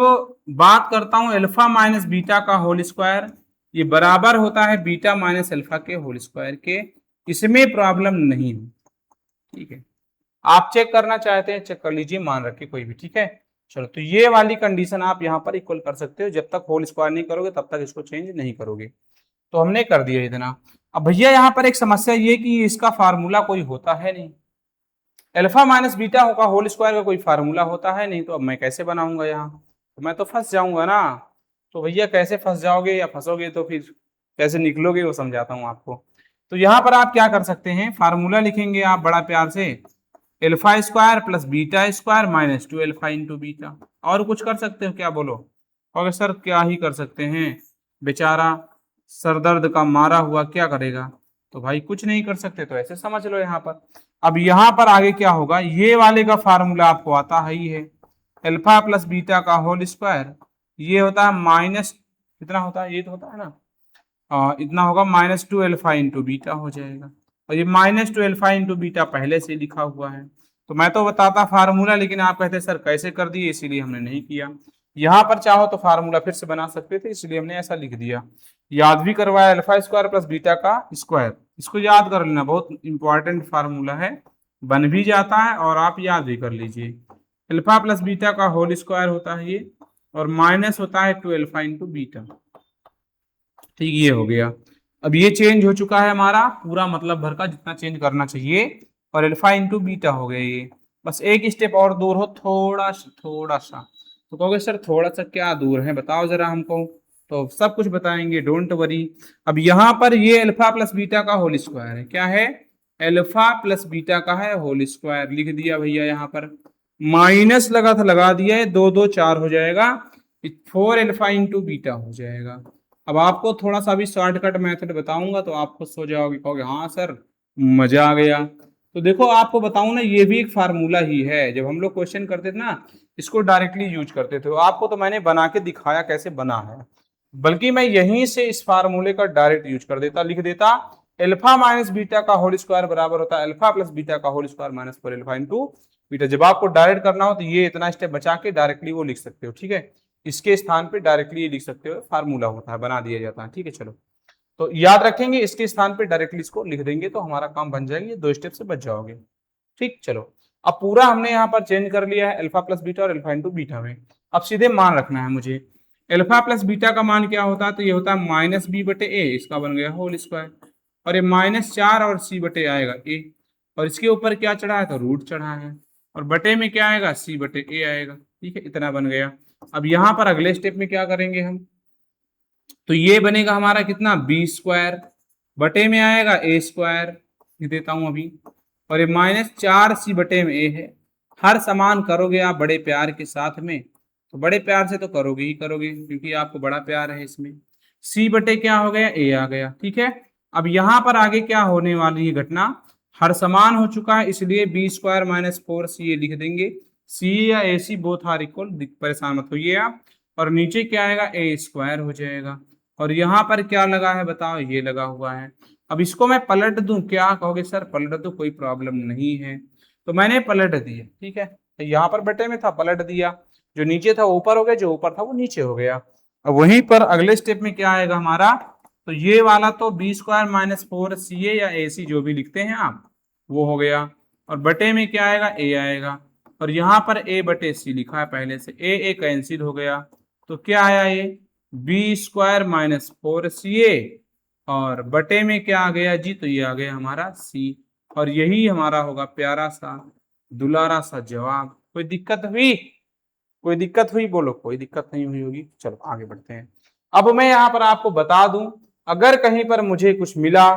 बात करता हूं एल्फा माइनस बीटा का होल स्क्वायर, ये बराबर होता है बीटा माइनस एल्फा के होल स्क्वायर के, इसमें प्रॉब्लम नहीं है, ठीक है। आप चेक करना चाहते हैं चेक कर लीजिए, मान रखिए कोई भी, ठीक है। चलो, तो ये वाली कंडीशन आप यहाँ पर इक्वल कर सकते हो, जब तक होल स्क्वायर नहीं करोगे तब तक इसको चेंज नहीं करोगे। तो हमने कर दिया इतना। अब भैया यहाँ पर एक समस्या ये कि इसका फार्मूला कोई होता है नहीं, अल्फा माइनस बीटा का होल स्क्वायर का कोई फार्मूला होता है नहीं, तो अब मैं कैसे बनाऊंगा यहाँ, तो मैं तो फंस जाऊंगा ना। तो भैया कैसे फंस जाओगे या फंसोगे तो फिर कैसे निकलोगे वो समझाता हूँ आपको। तो यहाँ पर आप क्या कर सकते हैं, फार्मूला लिखेंगे आप बड़ा प्यार से, alpha square plus beta square minus 2 alpha into beta. और कुछ कर सकते हो क्या, बोलो। और सर क्या ही कर सकते हैं, बेचारा सरदर्द का मारा हुआ क्या करेगा, तो भाई कुछ नहीं कर सकते, तो ऐसे समझ लो यहाँ पर। अब यहाँ पर आगे क्या होगा, ये वाले का फार्मूला आपको आता ही है, अल्फा प्लस बीटा का होल स्क्वायर, ये होता है माइनस, कितना होता है, ये तो होता है ना, इतना होगा माइनस 2 अल्फा इंटू बीटा हो जाएगा। और ये माइनस 2 अल्फा इंटू बीटा पहले से लिखा हुआ है, तो मैं तो बताता फार्मूला, लेकिन आप कहते सर कैसे कर दिए, इसीलिए हमने नहीं किया। यहाँ पर चाहो तो फार्मूला फिर से बना सकते थे, इसलिए हमने ऐसा लिख दिया। याद भी करवाया, अल्फा स्क्वायर प्लस बीटा का स्क्वायर, इसको याद कर लेना, बहुत इंपॉर्टेंट फार्मूला है, बन भी जाता है और आप याद भी कर लीजिए। अल्फा प्लस बीटा का होल स्क्वायर होता है ये, और माइनस होता है 2 अल्फा इंटू बीटा, ठीक, ये हो गया। अब ये चेंज हो चुका है हमारा पूरा, मतलब भर का जितना चेंज करना चाहिए, और अल्फा इंटू बीटा हो गया ये। बस एक स्टेप और दूर हो, थोड़ा सा। तो कहोगे सर थोड़ा सा क्या दूर है, बताओ जरा हमको, तो सब कुछ बताएंगे, डोंट वरी। अब यहाँ पर ये अल्फा प्लस बीटा का होल स्क्वायर है, क्या है, अल्फा प्लस बीटा का है होल स्क्वायर, लिख दिया भैया यहाँ पर, माइनस लगा था लगा दिया है, 2 2 4 हो जाएगा, 4 अल्फा इंटू बीटा हो जाएगा। अब आपको थोड़ा सा भी शॉर्टकट मेथड बताऊंगा तो आप खुश हो जाओगे, कहोगे हाँ सर मजा आ गया। तो देखो आपको बताऊं ना, ये भी एक फार्मूला ही है, जब हम लोग क्वेश्चन करते थे ना इसको डायरेक्टली यूज करते थे, आपको तो मैंने बना के दिखाया कैसे बना है, बल्कि मैं यहीं से इस फार्मूले का डायरेक्ट यूज कर देता, लिख देता अल्फा माइनस बीटा का होल स्क्वायर बराबर होता है अल्फा प्लस बीटा का whole square minus 4 alpha into beta. जब आपको डायरेक्ट करना हो तो ये इतना स्टेप बचा के डायरेक्टली वो लिख सकते हो, ठीक है, इसके स्थान पे डायरेक्टली ये लिख सकते हो, फार्मूला होता है, बना दिया जाता है, ठीक है। चलो, तो याद रखेंगे, इसके स्थान पे डायरेक्टली इसको लिख देंगे तो हमारा काम बन जाएगा, ये 2 स्टेप से बच जाओगे, ठीक। चलो, अब पूरा हमने यहाँ पर चेंज कर लिया है अल्फा प्लस बीटा और अल्फा इंटू बीटा में। अब सीधे मान रखना है मुझे, अल्फा प्लस बीटा का मान क्या होता है, तो ये होता है माइनस बी बटे ए, इसका बन गया होल स्क्वायर, और ये -4 और सी बटे आएगा ए, और इसके ऊपर क्या चढ़ा है, तो रूट चढ़ा है, और बटे में क्या आएगा, सी बटे ए आएगा, ठीक है, इतना बन गया। अब यहाँ पर अगले स्टेप में क्या करेंगे हम, तो ये बनेगा हमारा कितना, बी स्क्वायर, बटे में आएगा ए स्क्वायर, लिख देता हूं अभी, और ये -4 सी बटे में ए है। हर समान करोगे आप बड़े प्यार के साथ में, तो बड़े प्यार से तो करोगे ही करोगे क्योंकि आपको बड़ा प्यार है इसमें। सी बटे क्या हो गया, ए आ गया, ठीक है। अब यहाँ पर आगे क्या होने वाली है घटना, हर समान हो चुका है, इसलिए बी स्क्वायर माइनस 4 सी लिख देंगे, सी या ए सी बोथ आर इक्वल, परेशान मत होइए आप। और नीचे क्या आएगा, ए स्क्वायर हो जाएगा, और यहाँ पर क्या लगा है बताओ, ये लगा हुआ है। अब इसको मैं पलट दूं, क्या कहोगे सर पलट दो, कोई प्रॉब्लम नहीं है, तो मैंने पलट दिया, ठीक है, तो यहाँ पर बटे में था पलट दिया, जो नीचे था ऊपर हो गया, जो ऊपर था वो नीचे हो गया। अब वहीं पर अगले स्टेप में क्या आएगा हमारा, तो ये वाला तो बी स्क्वायर माइनस 4 सी या ए सी जो भी लिखते हैं आप, वो हो गया, और बटे में क्या आएगा, ए आएगा, और यहाँ पर ए बटे सी लिखा है पहले से, ए कैंसिल हो गया, तो क्या आया ये B square minus 4 C a, और बटे में क्या आ गया जी, तो ये आ गया हमारा सी, और यही हमारा होगा प्यारा सा दुलारा सा जवाब। कोई दिक्कत हुई, कोई दिक्कत हुई, बोलो कोई दिक्कत नहीं हुई होगी। चलो आगे बढ़ते हैं। अब मैं यहाँ पर आपको बता दूं, अगर कहीं पर मुझे कुछ मिला,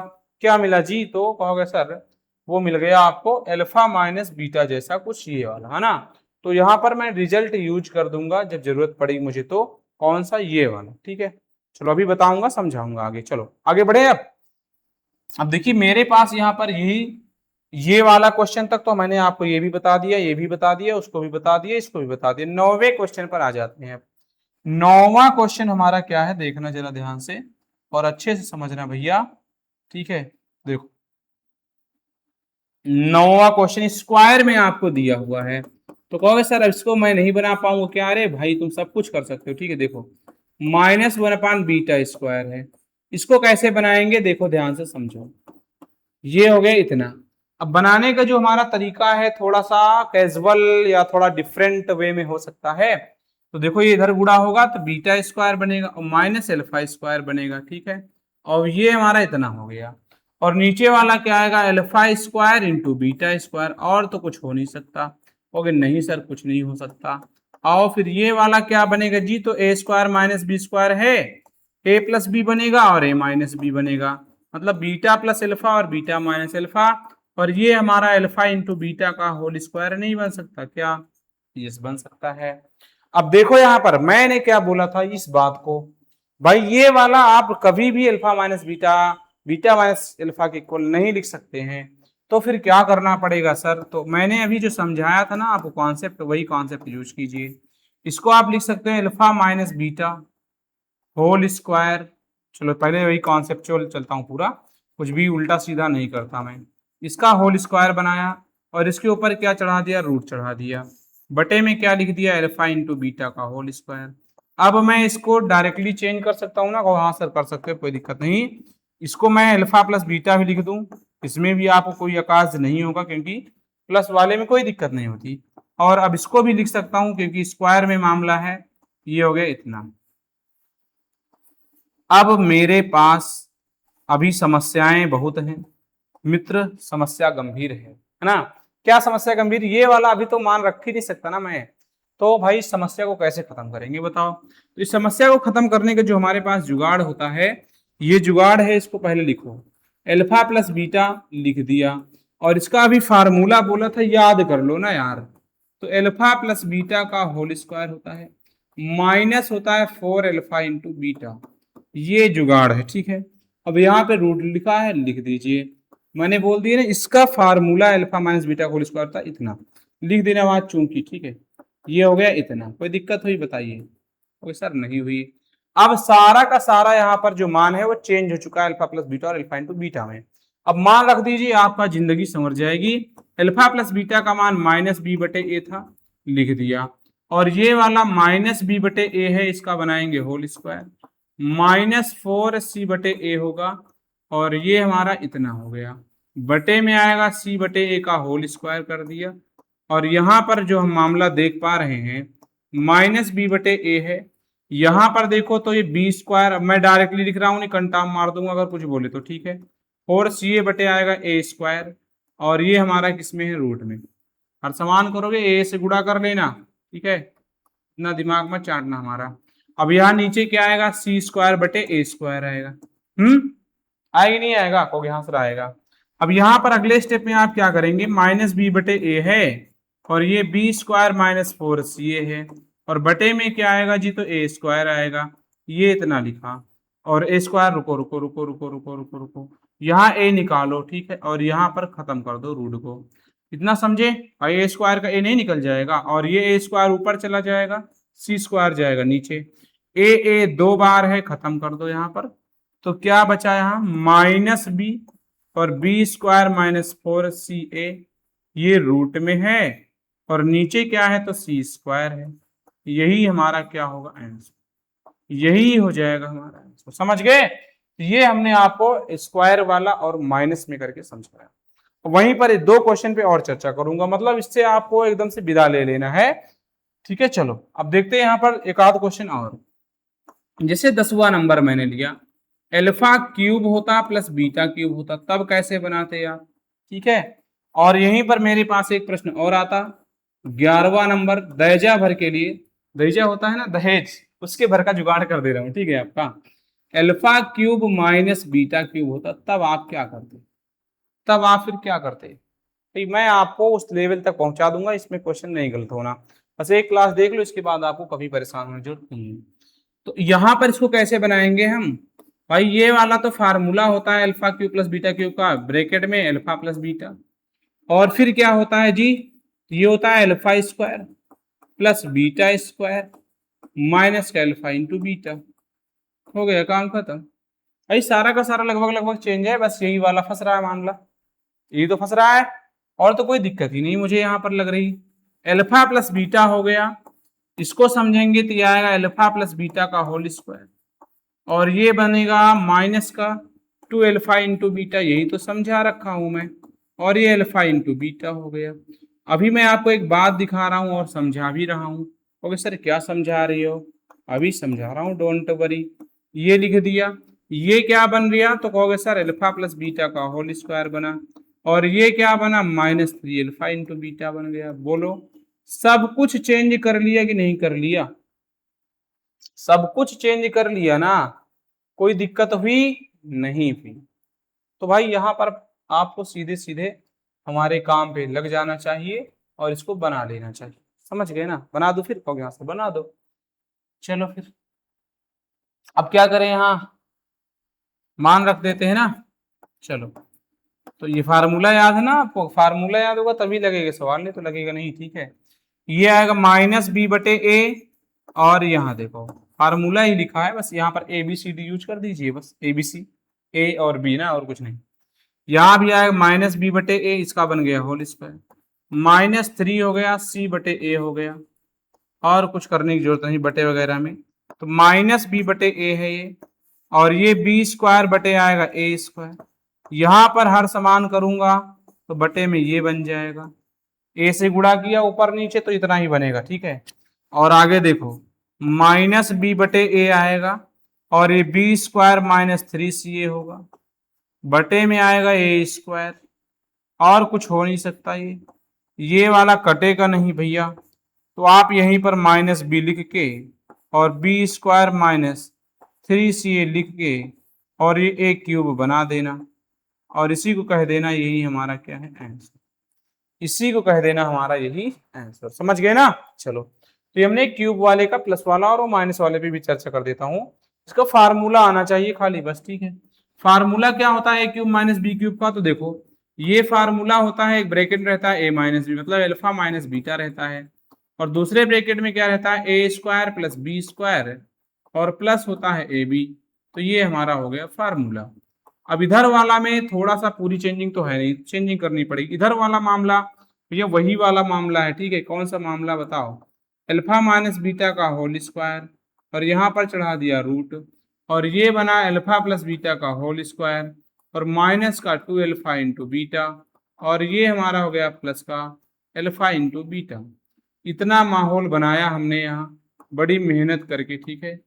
क्या मिला जी, तो कहोगे सर वो मिल गया आपको अल्फा माइनस बीटा जैसा कुछ ये वाला, है ना, तो यहाँ पर मैं रिजल्ट यूज कर दूंगा जब जरूरत पड़ेगी मुझे, तो कौन सा, ये वाला, ठीक है। चलो अभी बताऊंगा, समझाऊंगा आगे, चलो आगे बढ़े। अब देखिए मेरे पास यहाँ पर यही ये वाला क्वेश्चन तक तो मैंने आपको ये भी बता दिया, ये भी बता दिया, उसको भी बता दिया, इसको भी बता दिया। 9वें क्वेश्चन पर आ जाते हैं। 9वां क्वेश्चन हमारा क्या है, देखना जरा ध्यान से और अच्छे से समझना भैया, ठीक है। देखो 9वां क्वेश्चन स्क्वायर में आपको दिया हुआ है, तो कहोगे सर इसको मैं नहीं बना पाऊंगा क्या, अरे भाई तुम सब कुछ कर सकते हो, ठीक है। देखो -1 बीटा स्क्वायर है, इसको कैसे बनाएंगे, देखो ध्यान से समझो, ये हो गया इतना, अब बनाने का जो हमारा तरीका है थोड़ा सा कैजुअल या थोड़ा डिफरेंट वे में हो सकता है। तो देखो ये इधर गुणा होगा तो बीटा स्क्वायर बनेगा और माइनस एल्फा स्क्वायर बनेगा, ठीक है। और ये हमारा इतना हो गया और नीचे वाला क्या आएगा, alpha square into beta square. और तो कुछ हो नहीं सकता। ओके नहीं सर कुछ नहीं हो सकता। आओ फिर ये वाला क्या बनेगा जी, तो ए स्क्वायर माइनस बी स्क्वायर है, ए प्लस बी बनेगा और ए माइनस बी बनेगा, मतलब बीटा प्लस एल्फा और बीटा माइनस एल्फा। और ये हमारा एल्फा इंटू बीटा का होल स्क्वायर नहीं बन सकता क्या, यस बन सकता है। अब देखो यहां पर मैंने क्या बोला था इस बात को, भाई ये वाला आप कभी भी alpha minus beta, beta minus alpha के इक्वल नहीं लिख सकते हैं। तो फिर क्या करना पड़ेगा सर, तो मैंने अभी जो समझाया था ना आपको कॉन्सेप्ट, वही कॉन्सेप्ट यूज कीजिए। इसको आप लिख सकते हैं alpha minus beta whole square. चलो पहले वही कॉन्सेप्चुअल चलता हूँ पूरा, कुछ भी उल्टा सीधा नहीं करता मैं। इसका होल स्क्वायर बनाया और इसके ऊपर क्या चढ़ा दिया, रूट चढ़ा दिया, बटे में क्या लिख दिया, अल्फा इंटू बीटा का होल स्क्वायर। अब मैं इसको डायरेक्टली चेंज कर सकता हूँ ना, हाँ सर कर सकते हो कोई दिक्कत नहीं। इसको मैं अल्फा प्लस बीटा भी लिख दूं, इसमें भी आपको कोई अकाज नहीं होगा क्योंकि प्लस वाले में कोई दिक्कत नहीं होती। और अब इसको भी लिख सकता हूं क्योंकि स्क्वायर में मामला है। ये हो गया इतना। अब मेरे पास अभी समस्याएं बहुत हैं मित्र, समस्या गंभीर है ना। क्या समस्या गंभीर, ये वाला अभी तो मान रख ही नहीं सकता ना मैं। तो भाई समस्या को कैसे खत्म करेंगे बताओ। तो इस समस्या को खत्म करने का जो हमारे पास जुगाड़ होता है, ये जुगाड़ है, इसको पहले लिखो। एल्फा प्लस बीटा लिख दिया और इसका अभी फार्मूला बोला था, याद कर लो ना यार। तो एल्फा प्लस बीटा का होल स्क्वायर होता है माइनस होता है 4 एल्फा इंटू बीटा। ये जुगाड़ है, ठीक है। अब यहाँ पे रूट लिखा है, लिख दीजिए। मैंने बोल दिया ना इसका formula alpha minus beta whole square था, इतना लिख देना वहां चूंकि, ठीक है। ये हो गया इतना, कोई दिक्कत हुई बताइए, कोई सर नहीं हुई। अब सारा का सारा यहाँ पर जो मान है वो चेंज हो चुका है अल्फा प्लस बीटा और अल्फा इंटू बीटा में। अब मान रख दीजिए, आपका जिंदगी संवर जाएगी। अल्फा प्लस बीटा का मान माइनस बी बटे ए था, लिख दिया। और ये वाला माइनस बी बटे ए है, इसका बनाएंगे होल स्क्वायर, माइनस 4c बटे ए होगा और ये हमारा इतना हो गया, बटे में आएगा c बटे ए का होल स्क्वायर कर दिया। और यहाँ पर जो हम मामला देख पा रहे हैं माइनस बी बटे ए है, यहाँ पर देखो तो ये बी स्क्वायर, अब मैं डायरेक्टली लिख रहा हूँ, नहीं कंटाम मार दूंगा अगर कुछ बोले तो, ठीक है। और सी ए बटे आएगा ए स्क्वायर और ये हमारा किसमें है, रूट में। हर समान करोगे ए से गुणा कर लेना, ठीक है, इतना दिमाग में चाटना हमारा। अब यहाँ नीचे क्या आएगा, सी स्क्वायर बटे ए स्क्वायर आएगा। आएगा नहीं आएगा, कहोगे हाँ सर आएगा। अब यहाँ पर अगले स्टेप में आप क्या करेंगे, माइनस बी बटे ए है और ये बी स्क्वायर माइनस 4c है और बटे में क्या आएगा जी, तो ए स्क्वायर आएगा। ये इतना लिखा और ए स्क्वायर, रुको रुको रुको रुको रुको रुको रुको, यहाँ ए निकालो, ठीक है, और यहाँ पर खत्म कर दो रूट को। इतना समझे, और ए स्क्वायर का ए नहीं निकल जाएगा और ये ए स्क्वायर ऊपर चला जाएगा, सी स्क्वायर जाएगा नीचे, ए दो बार है, खत्म कर दो यहाँ पर। तो क्या बचा यहाँ, माइनस बी और बी स्क्वायर माइनस 4ca, ये रूट में है और नीचे क्या है, तो सी स्क्वायर है। यही हमारा क्या होगा आंसर, यही हो जाएगा हमारा आंसर। समझ गए, ये हमने आपको स्क्वायर वाला और माइनस में करके समझाया। वहीं पर दो क्वेश्चन पे और चर्चा करूंगा, मतलब इससे आपको एकदम से विदा ले लेना है, ठीक है। चलो अब देखते हैं यहाँ पर एक आध क्वेश्चन और। जैसे 10वां नंबर मैंने लिया, एल्फा क्यूब होता प्लस बीटा क्यूब होता, तब कैसे बनाते आप, ठीक है। और यहीं पर मेरे पास एक प्रश्न और आता, 11वां नंबर दहेजा भर के लिए, दहेजा होता है ना दहेज, उसके भर का जुगाड़ कर दे रहा हूं, ठीक है आपका। Alpha cube minus beta cube होता, तब आप क्या करते, तब आप फिर क्या करते भाई, मैं आपको उस लेवल तक पहुंचा दूंगा, इसमें क्वेश्चन नहीं गलत होना, बस एक क्लास देख लो, इसके बाद आपको कभी परेशान होने की जरूरत नहीं है। तो यहाँ पर इसको कैसे बनाएंगे हम, भाई ये वाला तो फार्मूला होता है alpha cube plus beta cube का, ब्रैकेट में अल्फा प्लस बीटा, और फिर क्या होता है जी, ये होता है alpha square plus beta square minus का अल्फा इंटू बीटा। हो गया काम खत्म। भाई सारा का सारा लगभग लगभग चेंज है, बस यही वाला फंस रहा है मामला, यही तो फंस रहा है, और तो कोई दिक्कत ही नहीं मुझे यहाँ पर लग रही। अल्फा प्लस बीटा हो गया, इसको समझेंगे तो यह आएगा अल्फा प्लस बीटा का होल स्क्वायर और ये बनेगा माइनस का 2 अल्फा इंटू बीटा, यही तो समझा रखा हूं मैं। और ये अल्फा इंटू बीटा हो गया। अभी मैं आपको एक बात दिखा रहा हूं और समझा भी रहा हूं। ओके सर, क्या समझा रही हो? अभी समझा रहा हूं, डोंट वरी। ये लिख दिया, ये क्या बन गया? तो कहोगे सर अल्फा प्लस बीटा का होल स्क्वायर बना, और ये क्या बना? -3 अल्फा इंटू बीटा बन गया। बोलो, सब कुछ चेंज कर लिया कि नहीं कर लिया? सब कुछ चेंज कर लिया ना, कोई दिक्कत हुई नहीं हुई। तो भाई यहाँ पर आपको सीधे सीधे हमारे काम पे लग जाना चाहिए और इसको बना लेना चाहिए। समझ गए ना? बना दो फिर, कहोगे यहाँ से बना दो। चलो फिर अब क्या करें, यहाँ मान रख देते हैं ना। चलो, तो ये फार्मूला याद है ना आपको? फार्मूला याद होगा तभी लगेगा सवाल, नहीं तो लगेगा नहीं। ठीक है, ये आएगा -b/a, और यहाँ देखो फार्मूला ही लिखा है, बस यहाँ पर ABCD यूज कर दीजिए, बस ABC, A और B ना, और कुछ नहीं। यहाँ भी आएगा -b/a, इसका बन गया होल स्क्वायर, -3 हो गया C/a हो गया, और कुछ करने की जरूरत नहीं बटे वगैरह में। तो -b/a है ये, और ये b² बटे आएगा a²। यहाँ पर हर समान करूंगा तो बटे में ये बन जाएगा, a से गुणा किया ऊपर नीचे तो इतना ही बनेगा। ठीक है, और आगे देखो -b/a आएगा, और ये b² - 3ca होगा, बटे में आएगा a²। और कुछ हो नहीं सकता, ये वाला कटेगा नहीं भैया, तो आप यहीं पर -b लिख के और b² - 3ca लिख के और ये a³ बना देना, और इसी को कह देना यही हमारा क्या है? आंसर। इसी को कह देना हमारा यही आंसर। समझ गए ना? चलो, तो हमने क्यूब वाले का प्लस वाला और माइनस वाले पे भी चर्चा कर देता हूँ। इसका फार्मूला आना चाहिए खाली, बस। ठीक है, फार्मूला क्या होता है a³ - b³ का? तो देखो, ये फार्मूला होता है, एक ब्रैकेट रहता है a - b, मतलब अल्फा माइनस बीटा रहता है, और दूसरे ब्रैकेट में क्या रहता है? a² + b², और प्लस होता है ab। तो ये हमारा हो गया फार्मूला। अब इधर वाला में थोड़ा सा पूरी चेंजिंग तो है नहीं, चेंजिंग करनी पड़ेगी। इधर वाला मामला भैया वही वाला मामला है। ठीक है, कौन सा मामला बताओ? अल्फा माइनस बीटा का होल स्क्वायर, और यहाँ पर चढ़ा दिया रूट, और ये बना अल्फा प्लस बीटा का होल स्क्वायर, और माइनस का 2 अल्फा इंटू बीटा, और ये हमारा हो गया प्लस का अल्फा इंटू बीटा। इतना माहौल बनाया हमने यहाँ बड़ी मेहनत करके। ठीक है,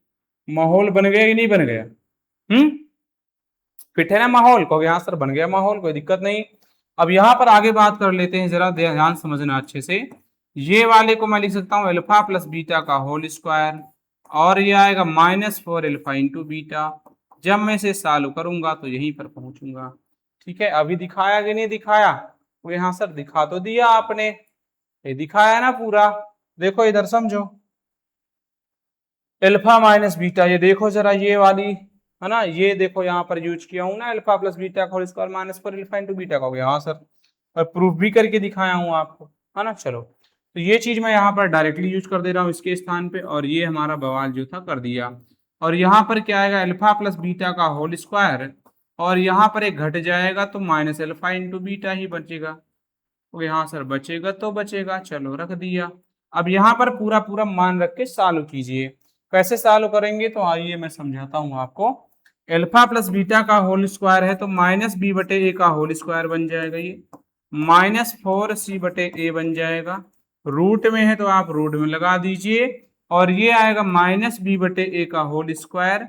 माहौल बन गया कि नहीं बन गया? फिट है ना माहौल? कहोगे हाँ सर बन गया माहौल, कोई दिक्कत नहीं। अब यहाँ पर आगे बात कर लेते हैं, जरा ध्यान समझना अच्छे से। ये वाले को मैं लिख सकता हूँ अल्फा प्लस बीटा का होल स्क्वायर, और ये आएगा -4 अल्फा इंटू बीटा। जब मैं इसे सॉल्व करूंगा तो यहीं पर पहुंचूंगा। ठीक है, अभी दिखाया कि नहीं दिखाया? वो यहाँ सर दिखा तो दिया आपने, ये दिखाया ना पूरा। देखो इधर समझो, अल्फा माइनस बीटा, ये देखो जरा, ये वाली है ना, ये देखो यहाँ पर यूज किया हूँ ना अल्फा प्लस बीटा का whole square -4 alpha into beta का हो गया। हाँ सर, और प्रूफ भी करके दिखाया हूँ आपको, है ना। चलो, तो ये चीज मैं यहाँ पर डायरेक्टली यूज कर दे रहा हूँ इसके स्थान पे, और ये हमारा बवाल जो था कर दिया। और यहाँ पर क्या आएगा? अल्फा प्लस बीटा का होल स्क्वायर, और यहाँ पर एक घट जाएगा तो माइनस अल्फा इंटू बीटा ही बचेगा। तो यहाँ सर बचेगा तो बचेगा, चलो रख दिया। अब यहाँ पर पूरा पूरा मान रख के सॉल्व कीजिए। कैसे सॉल्व करेंगे? तो आइए मैं समझाता हूँ आपको। अल्फा प्लस बीटा का होल स्क्वायर है तो -b/a का होल स्क्वायर बन जाएगा, ये -4c/a बन जाएगा। रूट में है तो आप रूट में लगा दीजिए, और ये आएगा -b/a का होल स्क्वायर,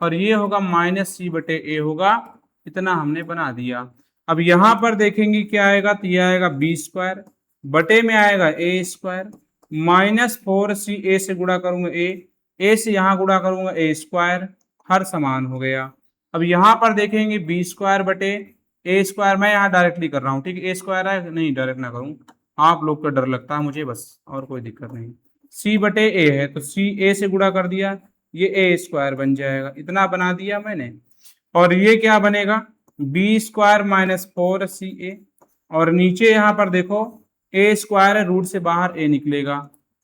और ये होगा -c/a होगा। इतना हमने बना दिया। अब यहाँ पर देखेंगे क्या आएगा? तो ये आएगा b² बटे में आएगा a² -4c, a से गुणा करूंगा a से यहाँ गुणा करूंगा a², हर समान हो गया। अब यहाँ पर देखेंगे b² बटे a², मैं यहाँ डायरेक्टली कर रहा हूँ। ठीक है, a² है, नहीं डायरेक्ट ना करूँ, आप लोग का डर लगता है मुझे, बस और कोई दिक्कत नहीं। c/a है तो c, a से गुणा कर दिया, ये a² बन जाएगा, इतना बना दिया मैंने। और ये क्या बनेगा? b² - 4ca, और नीचे यहाँ पर देखो a² है, रूट से बाहर a निकलेगा,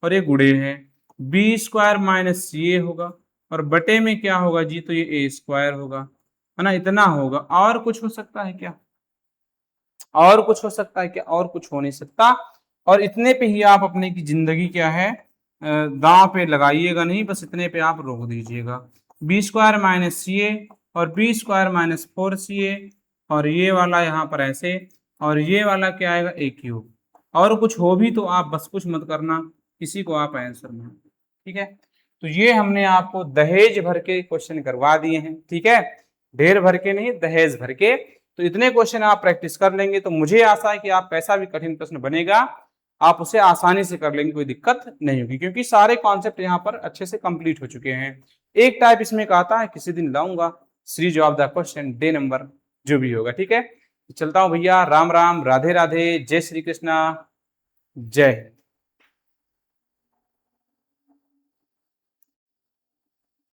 और ये गुणे है, b² - ca होगा, और बटे में क्या होगा जी? तो ये a² होगा, है ना। इतना होगा, और कुछ हो सकता है क्या? और कुछ हो सकता है क्या? और कुछ हो नहीं सकता। और इतने पे ही आप अपने की जिंदगी क्या है, दांव पे लगाइएगा नहीं, बस इतने पे आप रोक दीजिएगा। b² - ca और b² - 4ca, और ये वाला यहाँ पर ऐसे, और ये वाला क्या आएगा ए क्यूब। और कुछ हो भी तो आप बस कुछ मत करना, इसी को आप आंसर में, ठीक है। तो ये हमने आपको दहेज भर के क्वेश्चन करवा दिए हैं, ठीक है, ढेर भर के नहीं, दहेज भर के। तो इतने क्वेश्चन आप प्रैक्टिस कर लेंगे तो मुझे आशा है कि आप कैसा भी कठिन प्रश्न बनेगा आप उसे आसानी से कर लेंगे, कोई दिक्कत नहीं होगी, क्योंकि सारे कॉन्सेप्ट यहाँ पर अच्छे से कंप्लीट हो चुके हैं। एक टाइप इसमें एक आता है, किसी दिन लाऊंगा series of the question day number जो भी होगा, ठीक है। चलता हूं भैया, राम राम, राधे राधे, जय श्री कृष्णा, जय।